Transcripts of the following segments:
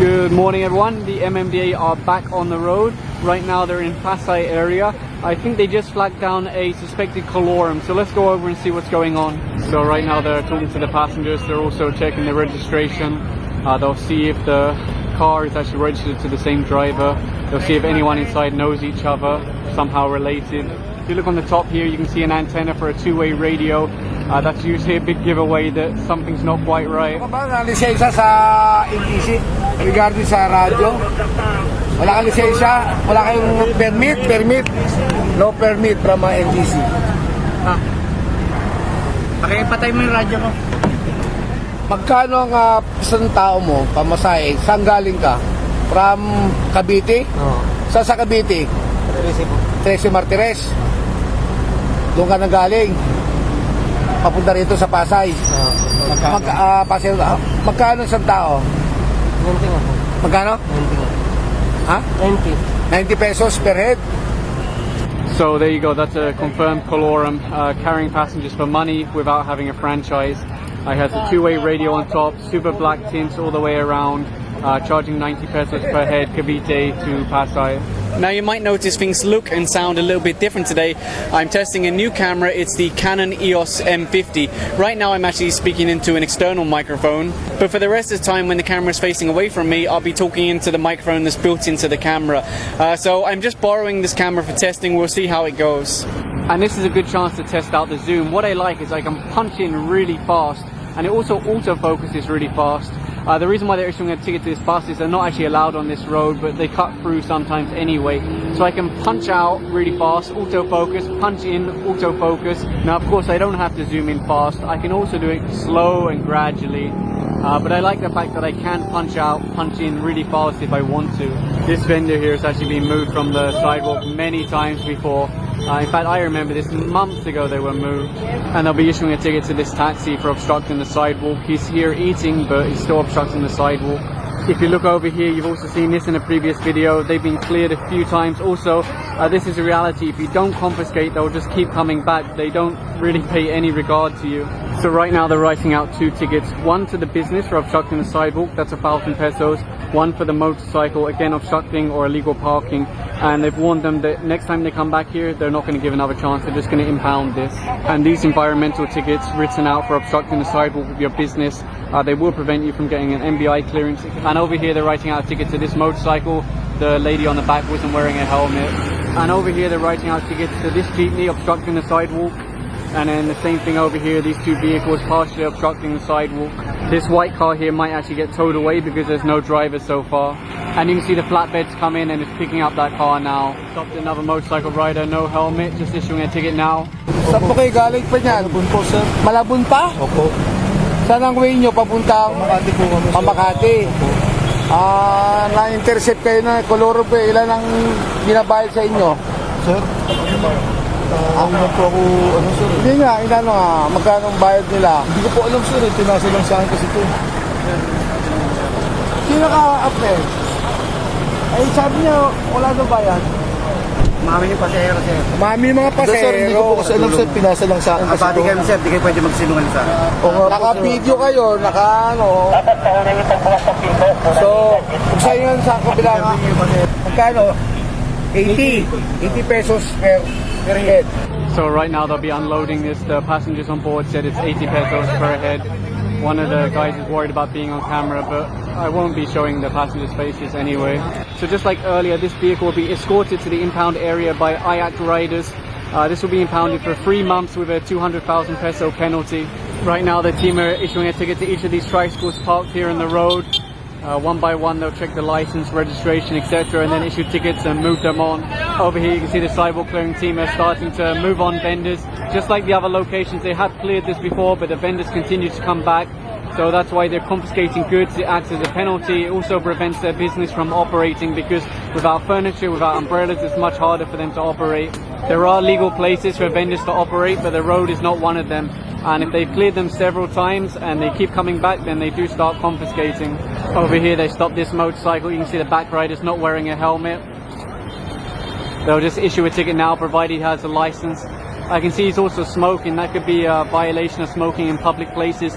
Good morning everyone, the MMDA are back on the road. Right now they're in Pasay area. I think they just flagged down a suspected colorum, so let's go over and see what's going on. So right now they're talking to the passengers, they're also checking the registration. They'll see if the car is actually registered to the same driver. They'll see if anyone inside knows each other, somehow related. If you look on the top here, you can see an antenna for a two-way radio. That's usually a big giveaway that something's not quite right. Ano ba, lisensya sa MTC regarding sa radyo? Wala kang lisensya? Wala kayong permit? No permit from MTC. Pakipatay mo yung radyo mo. Magkano ang isang tao mo, pamasahe? Saan galing ka? From Cavite? Oo. Saan sa Cavite? 13 Martires. Doon ka nanggaling. Papunta rito sa Pasay. Pasay. Magkano isang tao? 90 nga po. Magkano? 90 nga. Ha? 90 pesos per head. So there you go, that's a confirmed colorum, carrying passengers for money without having a franchise. I has a two-way radio on top, super black tints all the way around, charging 90 pesos per head, Cavite to Pasay. Now you might notice things look and sound a little bit different today. I'm testing a new camera, it's the Canon EOS M50. Right now I'm actually speaking into an external microphone, but for the rest of the time when the camera is facing away from me, I'll be talking into the microphone that's built into the camera. So I'm just borrowing this camera for testing, we'll see how it goes. And this is a good chance to test out the zoom. What I like is I can punch in really fast, and it also autofocuses really fast. The reason why they're issuing a ticket to this bus is they're not actually allowed on this road, but they cut through sometimes anyway. So I can punch out really fast, autofocus, punch in, autofocus. Now of course I don't have to zoom in fast, I can also do it slow and gradually. But I like the fact that I can punch out, punch in really fast if I want to. This vendor here has actually been moved from the sidewalk many times before. In fact, I remember this months ago they were moved, and they'll be issuing a ticket to this taxi for obstructing the sidewalk. He's here eating, but he's still obstructing the sidewalk. If you look over here, you've also seen this in a previous video. They've been cleared a few times. Also, this is a reality. If you don't confiscate, they'll just keep coming back. They don't really pay any regard to you. So right now they're writing out two tickets. One to the business for obstructing the sidewalk, that's 1,000 pesos. One for the motorcycle, again obstructing or illegal parking. And they've warned them that next time they come back here, they're not going to give another chance. They're just going to impound this. And these environmental tickets written out for obstructing the sidewalk with your business, they will prevent you from getting an MBI clearance. And over here they're writing out a ticket to this motorcycle. The lady on the back wasn't wearing a helmet. And over here they're writing out tickets to this jeepney obstructing the sidewalk. And then the same thing over here, these two vehicles partially obstructing the sidewalk. This white car here might actually get towed away because there's no driver so far. And you can see the flatbeds come in and it's picking up that car now. Stopped another motorcycle rider, no helmet, just issuing a ticket now. Saan po kayo galing pa niyan? Malabon po, sir. Malabon pa? Opo. Saan ang way nyo papuntang? Makati po kami, sir. Makati. Na-intercept kayo na colorum po. Ilan ang binabayad sa inyo? Sir, ano po ako, ano sir? Hindi nga, inano nga, magkano ang bayad nila? Hindi ko po alam sir, tinasa lang sa akin kasi ito. Sino ka-upper? Ay sabi niya, wala na bayad. Mami yung pasahero, sir. Mami mga pasahero. Sir, hindi ko po kasi alam sir, pinasa lang sa akin. Abati kayo, sir, di kayo pwede magsinungan sa akin. Naka-video kayo, naka-ano. So, kung sa'yo yan sa kabila nga, magkano? 80 pesos per head. So right now they'll be unloading this. The passengers on board said it's 80 pesos per head. One of the guys is worried about being on camera, but I won't be showing the passengers' faces anyway. So just like earlier, this vehicle will be escorted to the impound area by IAC riders. This will be impounded for 3 months with a 200,000 peso penalty. Right now the team are issuing a ticket to each of these tricycles parked here on the road. One by one they'll check the license, registration, etc. and then issue tickets and move them on. Over here you can see the Sidewalk Clearing team are starting to move on vendors. Just like the other locations, they have cleared this before, but the vendors continue to come back. So that's why they're confiscating goods. It acts as a penalty. It also prevents their business from operating because without furniture, without umbrellas, it's much harder for them to operate. There are legal places for vendors to operate, but the road is not one of them. And if they've cleared them several times and they keep coming back, then they do start confiscating. Over here they stopped this motorcycle. You can see the back rider's not wearing a helmet. They'll just issue a ticket now provided he has a license. I can see he's also smoking. That could be a violation of smoking in public places.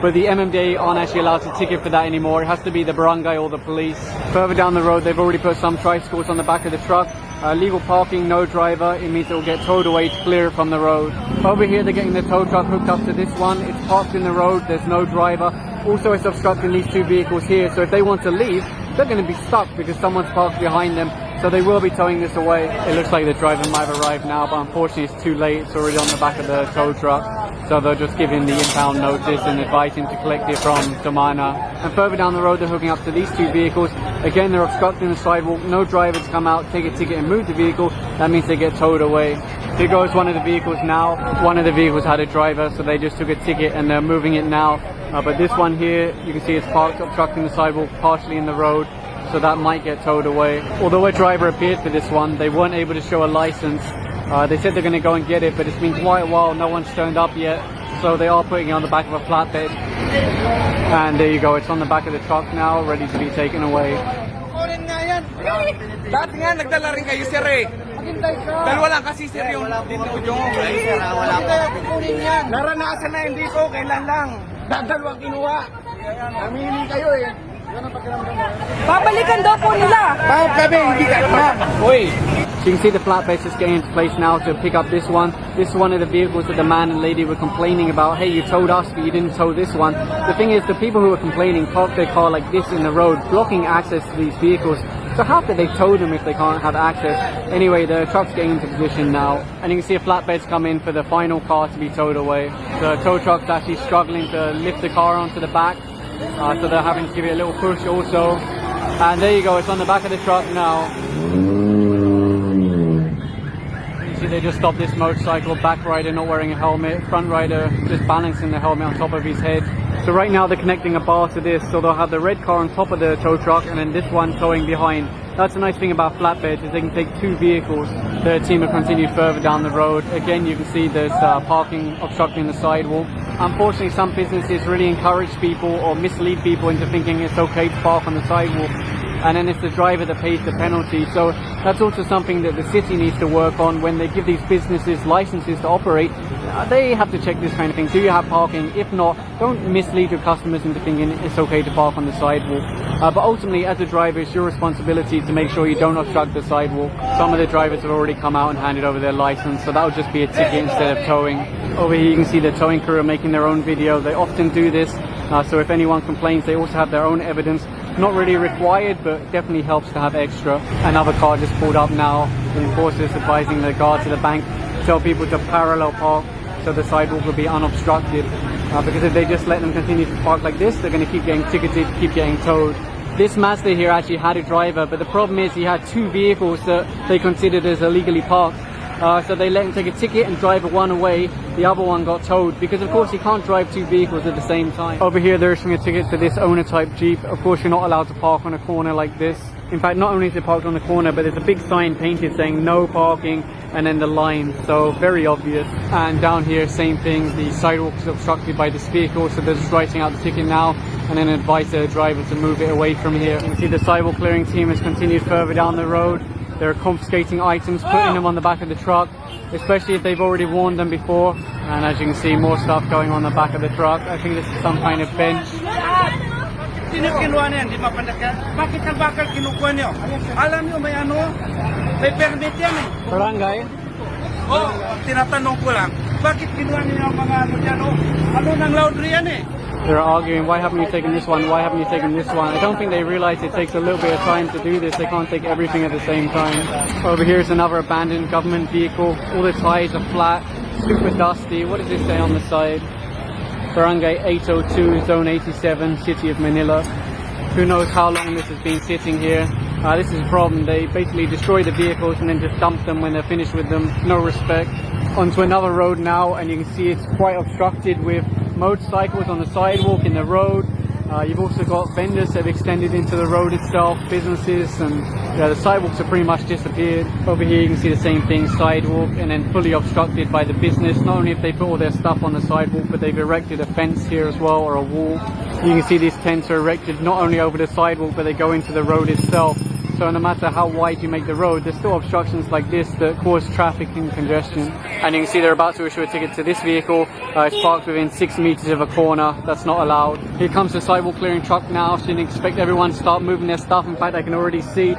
but the MMDA aren't actually allowed to ticket for that anymore. It has to be the barangay or the police. Further down the road, they've already put some tricycles on the back of the truck. Legal parking, no driver, it means it will get towed away to clear it from the road. Over here, they're getting the tow truck hooked up to this one. It's parked in the road, there's no driver. Also, it's obstructing these two vehicles here, so if they want to leave, they're going to be stuck because someone's parked behind them. So they will be towing this away. It looks like the driver might have arrived now, but unfortunately it's too late. It's already on the back of the tow truck. So they'll just give him the impound notice and advise him to collect it from Tamana. And further down the road, they're hooking up to these two vehicles. Again, they're obstructing the sidewalk. No driver to come out, take a ticket and move the vehicle. That means they get towed away. Here goes one of the vehicles now. One of the vehicles had a driver, so they just took a ticket and they're moving it now. But this one here, you can see it's parked, obstructing the sidewalk, partially in the road. So that might get towed away. Although a driver appeared for this one, they weren't able to show a license. They said they're going to go and get it, but it's been quite a while, no one's turned up yet. So they are putting it on the back of a flatbed. And there you go, it's on the back of the truck now, ready to be taken away. Dati nga, nagdala rin kayo, sir eh. Dalawa lang kasi, sir, yung dito yung naranasan na hindi ko, kailan lang. Dadalawang kinuha. Namili kayo eh. Babalikan daw po nila. Bakit kami, hindi ka naman. Uy! So you can see the flatbed is getting into place now to pick up this one. This is one of the vehicles that the man and lady were complaining about. Hey, you towed us, but you didn't tow this one. The thing is, the people who were complaining parked their car like this in the road, blocking access to these vehicles. So how could they tow them if they can't have access? Anyway, the truck's getting into position now. And you can see a flatbed's come in for the final car to be towed away. The tow truck's actually struggling to lift the car onto the back. So they're having to give it a little push also. And there you go, it's on the back of the truck now. You see they just stopped this motorcycle, back rider not wearing a helmet, front rider just balancing the helmet on top of his head. So right now they're connecting a bar to this, so they'll have the red car on top of the tow truck and then this one towing behind. That's the nice thing about flatbeds, is they can take two vehicles. The team will continue further down the road. Again, you can see there's parking obstructing the sidewalk. Unfortunately, some businesses really encourage people or mislead people into thinking it's okay to park on the sidewalk, and then it's the driver that pays the penalty. So that's also something that the city needs to work on. When they give these businesses licenses to operate, they have to check this kind of thing. Do you have parking? If not, don't mislead your customers into thinking it's okay to park on the sidewalk. But ultimately, as a driver, it's your responsibility to make sure you don't obstruct the sidewalk. Some of the drivers have already come out and handed over their license, so that would just be a ticket instead of towing. Over here you can see the towing crew are making their own video. They often do this, so if anyone complains, they also have their own evidence. Not really required, but definitely helps to have extra. Another car just pulled up now. The enforcers advising the guards at the bank to tell people to parallel park so the sidewalk will be unobstructed. Because if they just let them continue to park like this, they're going to keep getting ticketed, keep getting towed. This Mazda here actually had a driver, but the problem is he had two vehicles that they considered as illegally parked. So they let him take a ticket and drive one away. The other one got towed because of course you can't drive two vehicles at the same time. Over here they're issuing a ticket for this owner type Jeep. Of course you're not allowed to park on a corner like this. In fact, not only is it parked on the corner, but there's a big sign painted saying no parking and then the line, so very obvious. And down here, same thing, the sidewalk is obstructed by this vehicle, so they're just writing out the ticket now and then advise the driver to move it away from here. You can see the Sidewalk Clearing team has continued further down the road. They're confiscating items, putting them on the back of the truck, especially if they've already warned them before. And as you can see, more stuff going on the back of the truck. I think this is some kind of bench. Sino kinuha niyan? Di ba pandakan? Bakit ang bakal kinukuha niyo? Alam niyo may ano? May permit yan eh. Barangay? Oh, tinatanong ko lang. Bakit kinuha niyo ang mga ano dyan? Oh, ano nang laundry yan eh? They're arguing, why haven't you taken this one? Why haven't you taken this one? I don't think they realize it takes a little bit of time to do this. They can't take everything at the same time. Over here is another abandoned government vehicle. All the tires are flat, super dusty. What does this say on the side? Barangay 802, Zone 87, City of Manila. Who knows how long this has been sitting here. This is a problem. They basically destroy the vehicles and then just dump them when they're finished with them. No respect. Onto another road now, and you can see it's quite obstructed with motorcycles on the sidewalk in the road. You've also got vendors that have extended into the road itself, businesses, and the sidewalks have pretty much disappeared. Over here you can see the same thing, sidewalk, and then fully obstructed by the business. Not only have they put all their stuff on the sidewalk, but they've erected a fence here as well, or a wall. You can see these tents are erected not only over the sidewalk, but they go into the road itself. so no matter how wide you make the road, there's still obstructions like this that cause traffic and congestion. And you can see they're about to issue a ticket to this vehicle. It's parked within 6 meters of a corner. That's not allowed. Here comes the sidewalk clearing truck now, so you can expect everyone to start moving their stuff. In fact, I can already see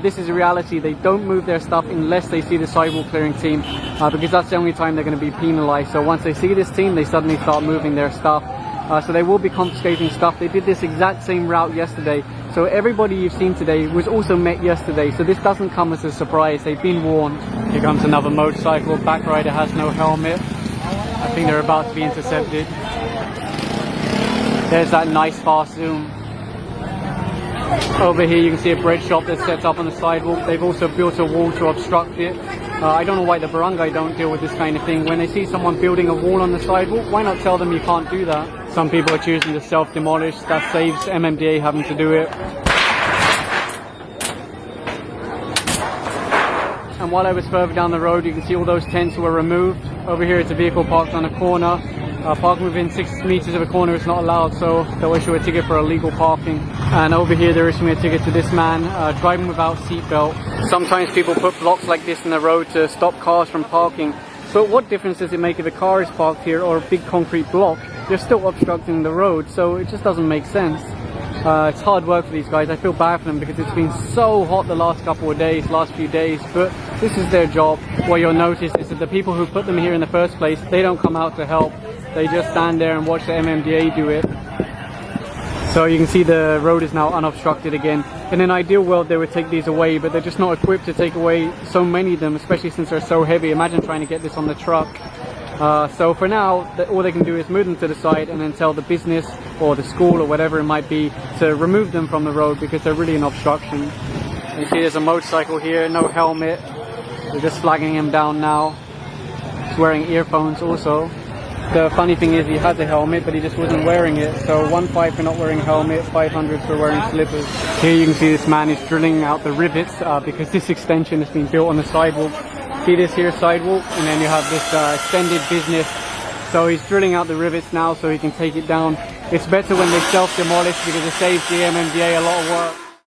this is a reality. They don't move their stuff unless they see the sidewalk clearing team, because that's the only time they're going to be penalized. So once they see this team, they suddenly start moving their stuff. So they will be confiscating stuff. They did this exact same route yesterday. So everybody you've seen today was also met yesterday. So this doesn't come as a surprise. They've been warned. Here comes another motorcycle. Back rider has no helmet. I think they're about to be intercepted. There's that nice fast zoom. Over here you can see a bread shop that's set up on the sidewalk. They've also built a wall to obstruct it. I don't know why the barangay don't deal with this kind of thing. When they see someone building a wall on the sidewalk, why not tell them you can't do that? Some people are choosing to self-demolish. That saves MMDA having to do it. And while I was further down the road, you can see all those tents were removed. Over here it's a vehicle parked on a corner. Parking within 6 meters of a corner is not allowed, so they'll issue a ticket for illegal parking. And over here they're issuing a ticket to this man driving without seatbelt. Sometimes people put blocks like this in the road to stop cars from parking. But what difference does it make if a car is parked here or a big concrete block? They're still obstructing the road, so it just doesn't make sense. It's hard work for these guys. I feel bad for them because it's been so hot the last couple of days, last few days, but this is their job. What you'll notice is that the people who put them here in the first place, they don't come out to help. They just stand there and watch the MMDA do it. So you can see the road is now unobstructed again. In an ideal world they would take these away, but they're just not equipped to take away so many of them, especially since they're so heavy. Imagine trying to get this on the truck. So for now, all they can do is move them to the side and then tell the business or the school or whatever it might be to remove them from the road because they're really an obstruction. You see there's a motorcycle here, no helmet. They're just flagging him down now. He's wearing earphones also. The funny thing is he has a helmet, but he just wasn't wearing it. So 1.5 for not wearing a helmet, 500 for wearing slippers. Here you can see this man is drilling out the rivets because this extension has been built on the sidewalk. See this here sidewalk, and then you have this extended business. So he's drilling out the rivets now so he can take it down. It's better when they self-demolish because it saves the MMDA a lot of work.